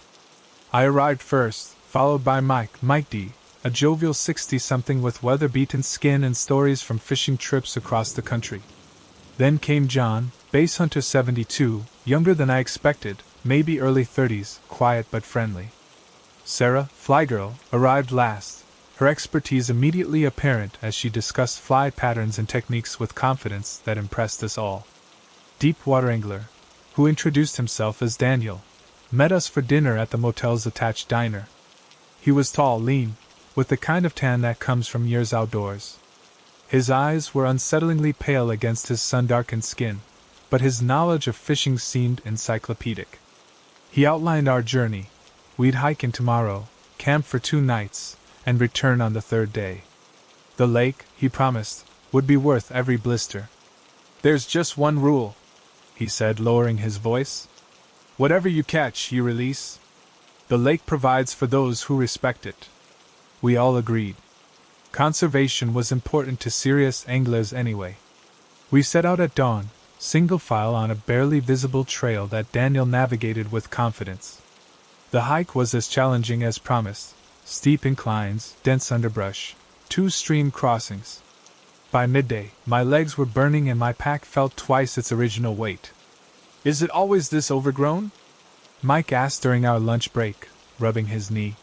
I arrived first, followed by Mike D., a jovial 60-something with weather-beaten skin and stories from fishing trips across the country. Then came John, base hunter 72, younger than I expected, maybe early 30s, quiet but friendly. Sarah, fly girl, arrived last, her expertise immediately apparent as she discussed fly patterns and techniques with confidence that impressed us all. Deepwater angler, who introduced himself as Daniel, met us for dinner at the motel's attached diner. He was tall, lean, with the kind of tan that comes from years outdoors. His eyes were unsettlingly pale against his sun-darkened skin, but his knowledge of fishing seemed encyclopedic. He outlined our journey. We'd hike in tomorrow, camp for 2 nights, and return on the 3rd day. The lake, he promised, would be worth every blister. "There's just one rule," he said, lowering his voice. "Whatever you catch, you release. The lake provides for those who respect it." We all agreed. Conservation was important to serious anglers anyway. We set out at dawn, single file on a barely visible trail that Daniel navigated with confidence. The hike was as challenging as promised: steep inclines, dense underbrush, 2 stream crossings. By midday, my legs were burning and my pack felt twice its original weight. "Is it always this overgrown?" Mike asked during our lunch break, rubbing his knee.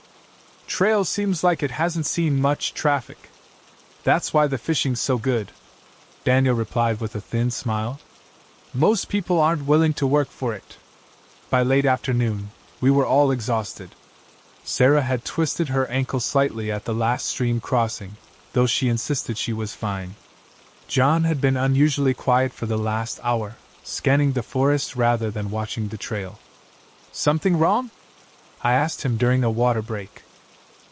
"Trail seems like it hasn't seen much traffic. That's why the fishing's so good," Daniel replied with a thin smile. "Most people aren't willing to work for it." By late afternoon, we were all exhausted. Sarah had twisted her ankle slightly at the last stream crossing, though she insisted she was fine. John had been unusually quiet for the last hour, scanning the forest rather than watching the trail. "Something wrong?" I asked him during a water break.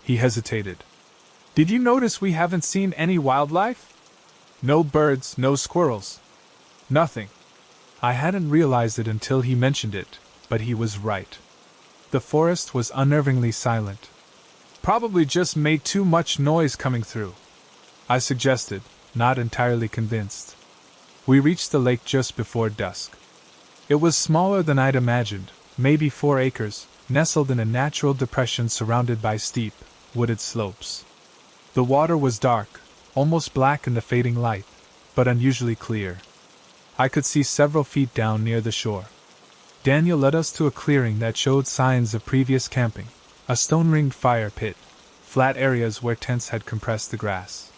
He hesitated. "Did you notice we haven't seen any wildlife? No birds, no squirrels. Nothing." I hadn't realized it until he mentioned it, but he was right. The forest was unnervingly silent. "Probably just made too much noise coming through," I suggested, not entirely convinced. We reached the lake just before dusk. It was smaller than I'd imagined, maybe 4 acres, nestled in a natural depression surrounded by steep, wooded slopes. The water was dark, almost black in the fading light, but unusually clear. I could see several feet down near the shore. Daniel led us to a clearing that showed signs of previous camping, a stone-ringed fire pit, flat areas where tents had compressed the grass.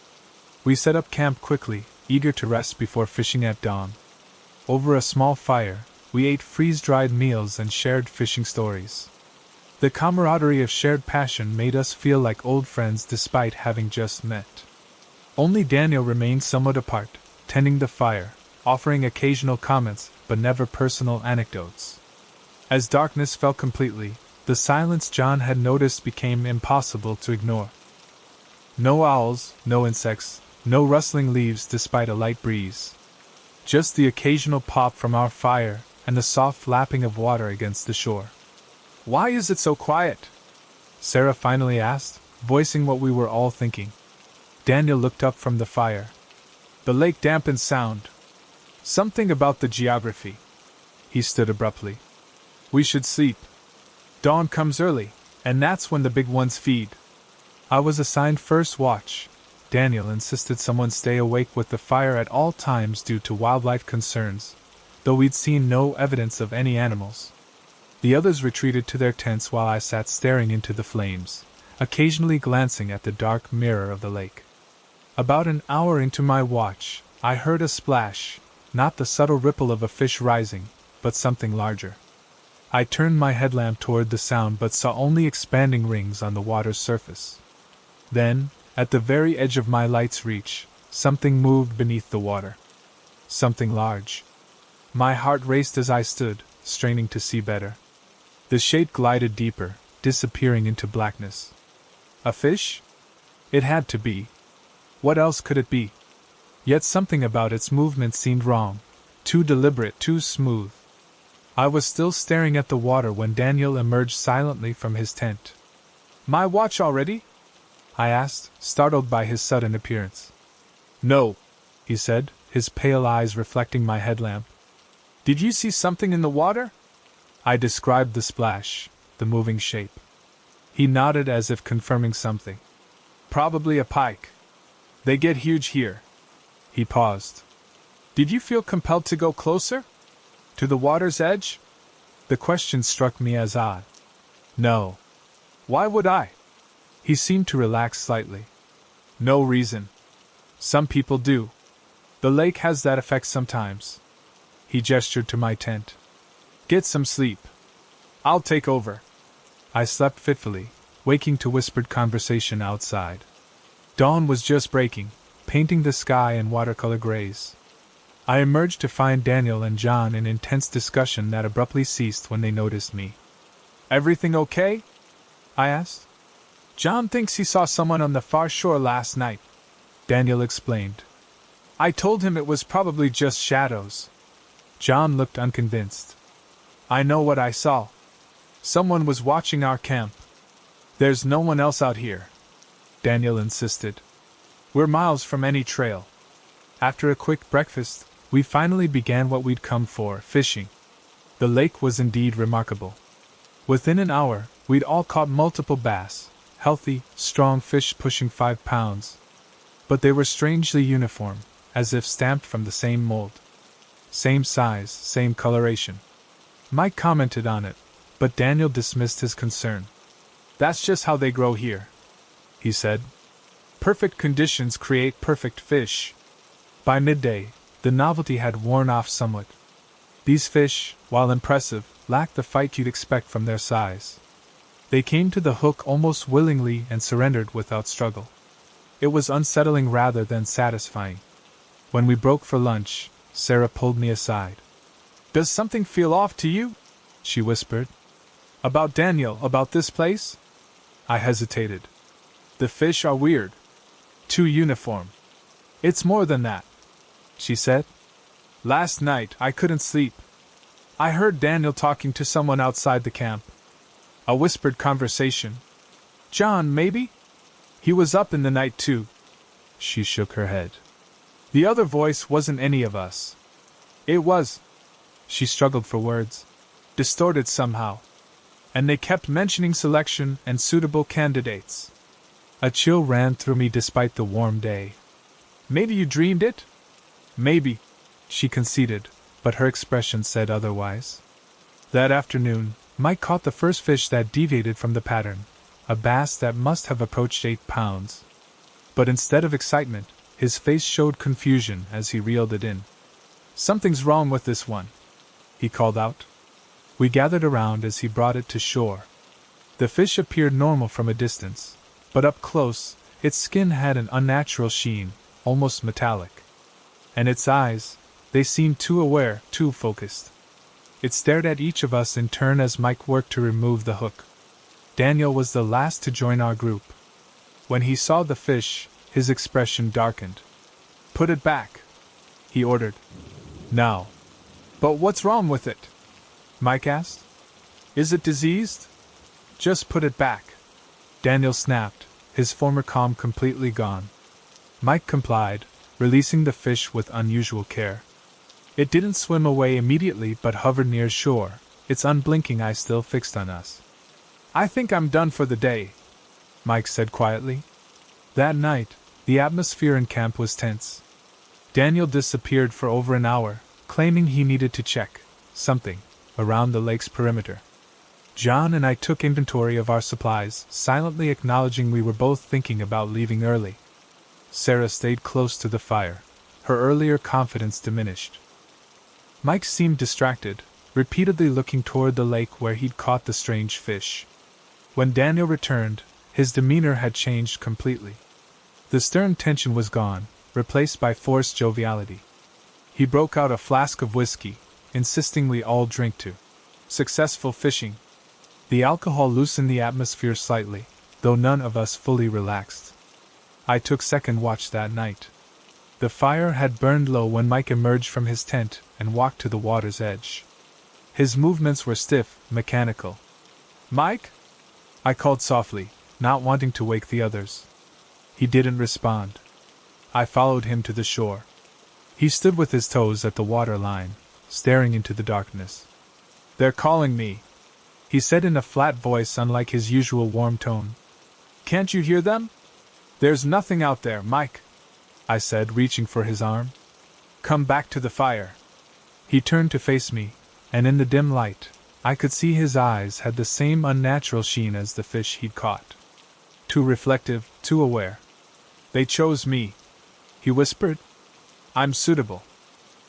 We set up camp quickly, eager to rest before fishing at dawn. Over a small fire, we ate freeze-dried meals and shared fishing stories. The camaraderie of shared passion made us feel like old friends despite having just met. Only Daniel remained somewhat apart, tending the fire, offering occasional comments but never personal anecdotes. As darkness fell completely, the silence John had noticed became impossible to ignore. No owls, no insects, no rustling leaves despite a light breeze. Just the occasional pop from our fire and the soft lapping of water against the shore. "Why is it so quiet?" Sarah finally asked, voicing what we were all thinking. Daniel looked up from the fire. "The lake dampens sound. Something about the geography." He stood abruptly. "We should sleep. Dawn comes early, and that's when the big ones feed." I was assigned first watch. Daniel insisted someone stay awake with the fire at all times due to wildlife concerns, though we'd seen no evidence of any animals. The others retreated to their tents while I sat staring into the flames, occasionally glancing at the dark mirror of the lake. About an hour into my watch, I heard a splash, not the subtle ripple of a fish rising, but something larger. I turned my headlamp toward the sound but saw only expanding rings on the water's surface. Then, at the very edge of my light's reach, something moved beneath the water. Something large. My heart raced as I stood, straining to see better. The shape glided deeper, disappearing into blackness. A fish? It had to be. What else could it be? Yet something about its movement seemed wrong, too deliberate, too smooth. I was still staring at the water when Daniel emerged silently from his tent. "My watch already?" I asked, startled by his sudden appearance. "No," he said, his pale eyes reflecting my headlamp. "Did you see something in the water?" I described the splash, the moving shape. He nodded as if confirming something. "Probably a pike. They get huge here." He paused. "Did you feel compelled to go closer? To the water's edge?" The question struck me as odd. "No. Why would I?" He seemed to relax slightly. "No reason. Some people do. The lake has that effect sometimes." He gestured to my tent. "Get some sleep. I'll take over." I slept fitfully, waking to whispered conversation outside. Dawn was just breaking, painting the sky in watercolor grays. I emerged to find Daniel and John in intense discussion that abruptly ceased when they noticed me. "Everything okay?" I asked. "John thinks he saw someone on the far shore last night," Daniel explained. "I told him it was probably just shadows." John looked unconvinced. "I know what I saw. Someone was watching our camp. There's no one else out here," Daniel insisted. "We're miles from any trail." After a quick breakfast, we finally began what we'd come for, fishing. The lake was indeed remarkable. Within an hour, we'd all caught multiple bass, healthy, strong fish pushing 5 pounds. But they were strangely uniform, as if stamped from the same mold. Same size, same coloration. Mike commented on it, but Daniel dismissed his concern. "That's just how they grow here," he said. "Perfect conditions create perfect fish." By midday, the novelty had worn off somewhat. These fish, while impressive, lacked the fight you'd expect from their size. They came to the hook almost willingly and surrendered without struggle. It was unsettling rather than satisfying. When we broke for lunch, Sarah pulled me aside. "Does something feel off to you?" she whispered. "About Daniel, about this place?" I hesitated. "The fish are weird. Too uniform." "It's more than that," she said. "Last night I couldn't sleep. I heard Daniel talking to someone outside the camp. A whispered conversation. John, maybe? He was up in the night too." She shook her head. "The other voice wasn't any of us. It was," she struggled for words, "distorted somehow. And they kept mentioning selection and suitable candidates." A chill ran through me despite the warm day. "Maybe you dreamed it?" "Maybe," she conceded, but her expression said otherwise. That afternoon, Mike caught the first fish that deviated from the pattern, a bass that must have approached 8 pounds. But instead of excitement, his face showed confusion as he reeled it in. "Something's wrong with this one," he called out. We gathered around as he brought it to shore. The fish appeared normal from a distance, but up close, its skin had an unnatural sheen, almost metallic. And its eyes, they seemed too aware, too focused. It stared at each of us in turn as Mike worked to remove the hook. Daniel was the last to join our group. When he saw the fish, his expression darkened. "Put it back," he ordered. "Now." "But what's wrong with it?" Mike asked. "Is it diseased?" "Just put it back," Daniel snapped, his former calm completely gone. Mike complied, releasing the fish with unusual care. It didn't swim away immediately but hovered near shore, its unblinking eye still fixed on us. "I think I'm done for the day," Mike said quietly. That night, the atmosphere in camp was tense. Daniel disappeared for over an hour, claiming he needed to check something around the lake's perimeter. John and I took inventory of our supplies, silently acknowledging we were both thinking about leaving early. Sarah stayed close to the fire, her earlier confidence diminished. Mike seemed distracted, repeatedly looking toward the lake where he'd caught the strange fish. When Daniel returned, his demeanor had changed completely. The stern tension was gone, replaced by forced joviality. He broke out a flask of whiskey, insisting we all drink to successful fishing. The alcohol loosened the atmosphere slightly, though none of us fully relaxed. I took second watch that night. The fire had burned low when Mike emerged from his tent and walked to the water's edge. His movements were stiff, mechanical. "Mike?" I called softly, not wanting to wake the others. He didn't respond. I followed him to the shore. He stood with his toes at the water line, staring into the darkness. "They're calling me," he said in a flat voice unlike his usual warm tone. "Can't you hear them?" "There's nothing out there, Mike," I said, reaching for his arm. "Come back to the fire." He turned to face me, and in the dim light, I could see his eyes had the same unnatural sheen as the fish he'd caught. Too reflective, too aware. "They chose me," he whispered. "I'm suitable."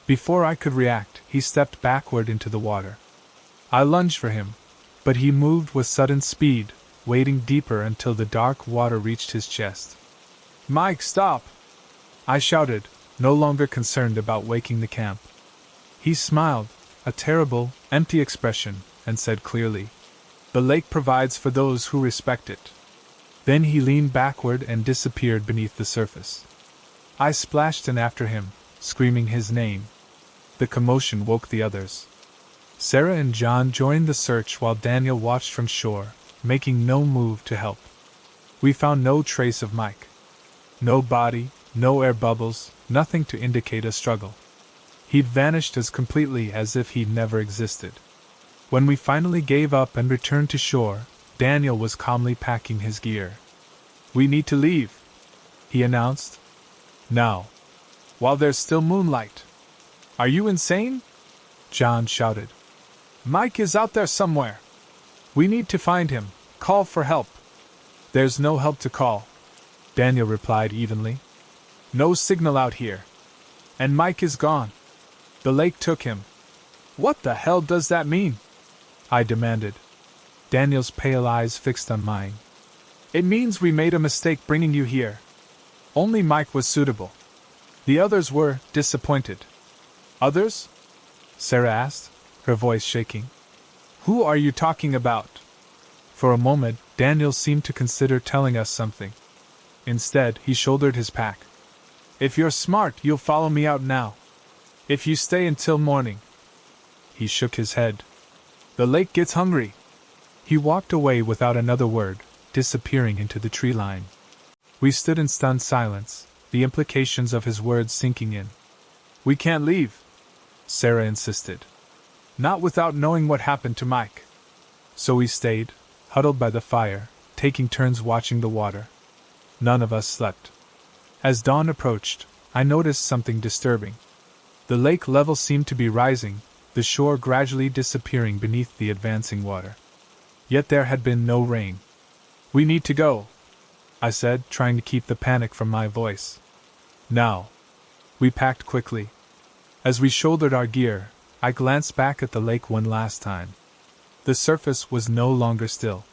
Before I could react, he stepped backward into the water. I lunged for him, but he moved with sudden speed, wading deeper until the dark water reached his chest. "Mike, stop!" I shouted, no longer concerned about waking the camp. He smiled, a terrible, empty expression, and said clearly, "The lake provides for those who respect it." Then he leaned backward and disappeared beneath the surface. I splashed in after him, screaming his name. The commotion woke the others. Sarah and John joined the search while Daniel watched from shore, making no move to help. We found no trace of Mike. No body, no air bubbles, nothing to indicate a struggle. He'd vanished as completely as if he'd never existed. When we finally gave up and returned to shore, Daniel was calmly packing his gear. "We need to leave," he announced. "Now. While there's still moonlight." "Are you insane?" John shouted. "Mike is out there somewhere. We need to find him. Call for help." "There's no help to call," Daniel replied evenly. "No signal out here. And Mike is gone. The lake took him." "What the hell does that mean?" I demanded. Daniel's pale eyes fixed on mine. "It means we made a mistake bringing you here. Only Mike was suitable. The others were disappointed." "Others?" Sarah asked, her voice shaking. "Who are you talking about?" For a moment, Daniel seemed to consider telling us something. Instead, he shouldered his pack. "If you're smart, you'll follow me out now. If you stay until morning." He shook his head. "The lake gets hungry." He walked away without another word, disappearing into the tree line. We stood in stunned silence, the implications of his words sinking in. "We can't leave," Sarah insisted. "Not without knowing what happened to Mike." So we stayed, huddled by the fire, taking turns watching the water. None of us slept. As dawn approached, I noticed something disturbing. The lake level seemed to be rising, the shore gradually disappearing beneath the advancing water. Yet there had been no rain. "We need to go," I said, trying to keep the panic from my voice. "Now." We packed quickly. As we shouldered our gear, I glanced back at the lake one last time. The surface was no longer still.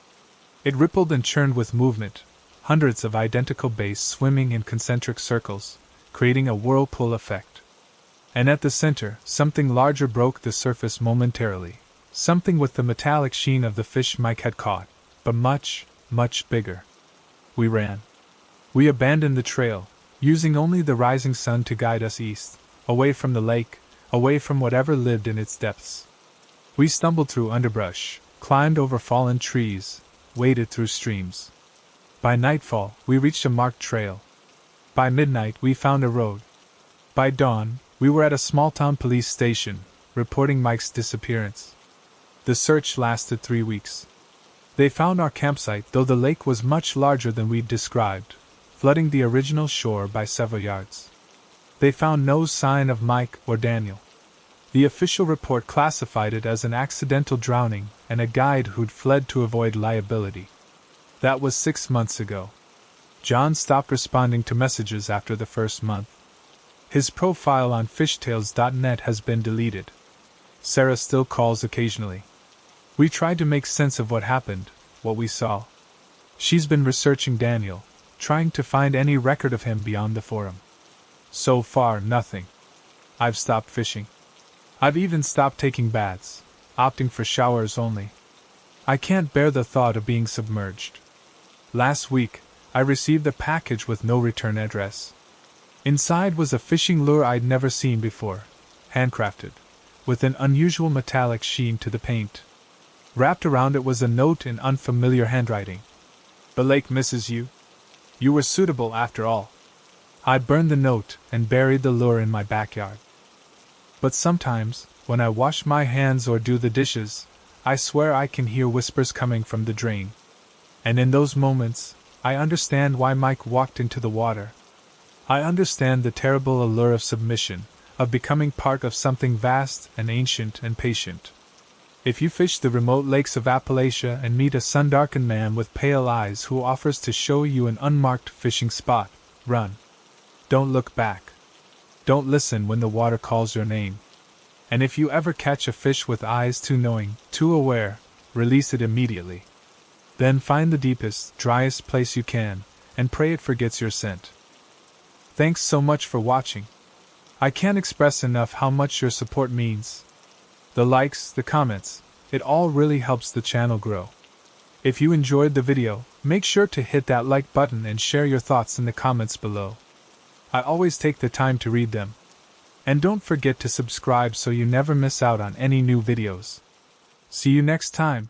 It rippled and churned with movement, hundreds of identical bays swimming in concentric circles, creating a whirlpool effect. And at the center, something larger broke the surface momentarily, something with the metallic sheen of the fish Mike had caught, but much, much bigger. We ran. We abandoned the trail, using only the rising sun to guide us east, away from the lake, away from whatever lived in its depths. We stumbled through underbrush, climbed over fallen trees, waded through streams. By nightfall, we reached a marked trail. By midnight, we found a road. By dawn, we were at a small-town police station, reporting Mike's disappearance. The search lasted 3 weeks. They found our campsite, though the lake was much larger than we'd described, flooding the original shore by several yards. They found no sign of Mike or Daniel. The official report classified it as an accidental drowning and a guide who'd fled to avoid liability. That was 6 months ago. John stopped responding to messages after the first month. His profile on fishtails.net has been deleted. Sarah still calls occasionally. We tried to make sense of what happened, what we saw. She's been researching Daniel, trying to find any record of him beyond the forum. So far, nothing. I've stopped fishing. I've even stopped taking baths, opting for showers only. I can't bear the thought of being submerged. Last week, I received a package with no return address. Inside was a fishing lure I'd never seen before, handcrafted, with an unusual metallic sheen to the paint. Wrapped around it was a note in unfamiliar handwriting. "The lake misses you. You were suitable after all." I burned the note and buried the lure in my backyard. But sometimes, when I wash my hands or do the dishes, I swear I can hear whispers coming from the drain. And in those moments, I understand why Mike walked into the water. I understand the terrible allure of submission, of becoming part of something vast and ancient and patient. If you fish the remote lakes of Appalachia and meet a sun-darkened man with pale eyes who offers to show you an unmarked fishing spot, run. Don't look back. Don't listen when the water calls your name. And if you ever catch a fish with eyes too knowing, too aware, release it immediately. Then find the deepest, driest place you can, and pray it forgets your scent. Thanks so much for watching. I can't express enough how much your support means. The likes, the comments, it all really helps the channel grow. If you enjoyed the video, make sure to hit that like button and share your thoughts in the comments below. I always take the time to read them. And don't forget to subscribe so you never miss out on any new videos. See you next time.